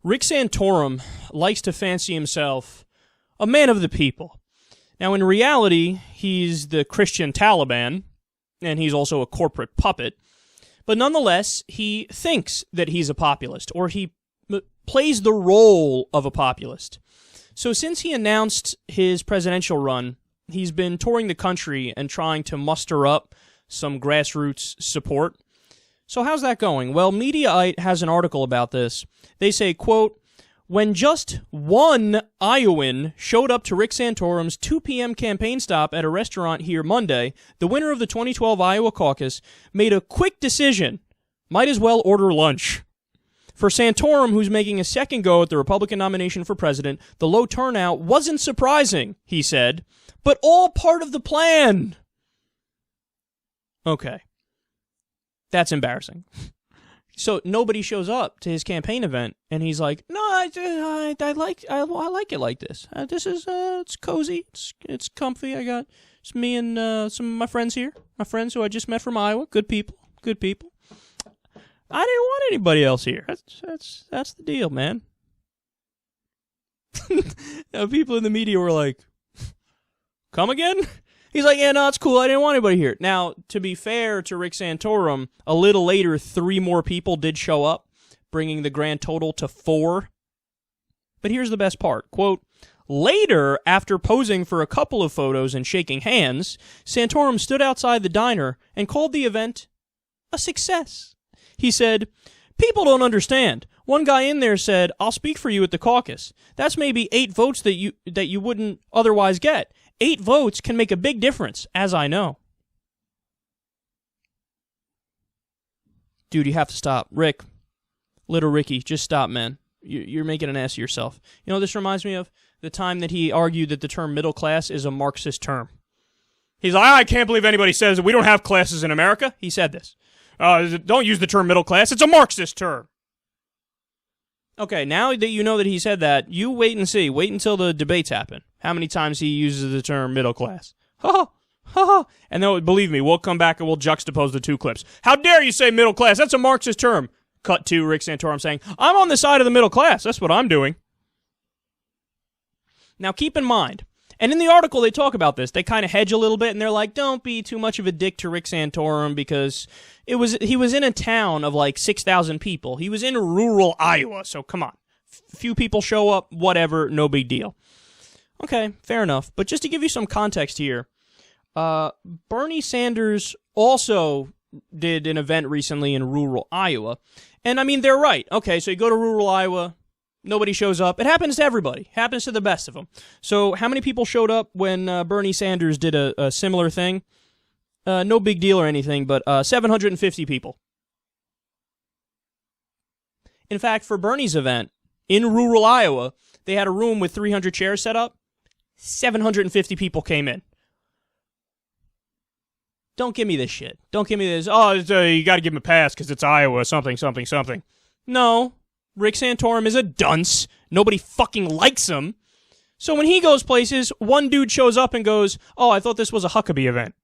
Rick Santorum likes to fancy himself a man of the people. Now, in reality, he's the Christian Taliban, and he's also a corporate puppet. But nonetheless, he thinks that he's a populist, or he plays the role of a populist. So since he announced his presidential run, he's been touring the country and trying to muster up some grassroots support. So how's that going? Well, Mediaite has an article about this. They say, quote, when just one Iowan showed up to Rick Santorum's 2 p.m. campaign stop at a restaurant here Monday, the winner of the 2012 Iowa caucus made a quick decision. Might as well order lunch. For Santorum, who's making a second go at the Republican nomination for president, the low turnout wasn't surprising, he said, but all part of the plan. Okay. That's embarrassing. So nobody shows up to his campaign event, and he's like, "No, I like it like this. This is it's cozy, it's comfy. I got it's me and some of my friends here, my friends who I just met from Iowa. Good people. I didn't want anybody else here. That's the deal, man." Now, people in the media were like, "Come again?" He's like, yeah, no, it's cool. I didn't want anybody here. Now, to be fair to Rick Santorum, a little later, 3 more people did show up, bringing the grand total to 4. But here's the best part. Quote, later, after posing for a couple of photos and shaking hands, Santorum stood outside the diner and called the event a success. He said, people don't understand. One guy in there said, I'll speak for you at the caucus. That's maybe 8 votes that you wouldn't otherwise get. 8 votes can make a big difference, as I know. Dude, you have to stop. Rick, little Ricky, just stop, man. You're making an ass of yourself. You know what this reminds me of? The time that he argued that the term middle class is a Marxist term. He's like, I can't believe anybody says that we don't have classes in America. He said this. Don't use the term middle class. It's a Marxist term. Okay, now that you know that he said that, you wait and see. Wait until the debates happen. How many times he uses the term middle class. Ha ha. And then, believe me, we'll come back and we'll juxtapose the 2 clips. How dare you say middle class? That's a Marxist term. Cut to Rick Santorum saying, I'm on the side of the middle class. That's what I'm doing. Now, keep in mind, and in the article they talk about this, they kind of hedge a little bit, and they're like, don't be too much of a dick to Rick Santorum because he was in a town of like 6,000 people. He was in rural Iowa, so come on. Few people show up, whatever, no big deal. Okay, fair enough. But just to give you some context here, Bernie Sanders also did an event recently in rural Iowa. And I mean, they're right. Okay, so you go to rural Iowa, nobody shows up. It happens to everybody. It happens to the best of them. So how many people showed up when Bernie Sanders did a similar thing? No big deal or anything, but 750 people. In fact, for Bernie's event, in rural Iowa, they had a room with 300 chairs set up. 750 people came in. Don't give me this shit. Don't give me this, you gotta give him a pass because it's Iowa, something. No. Rick Santorum is a dunce. Nobody fucking likes him. So when he goes places, one dude shows up and goes, I thought this was a Huckabee event.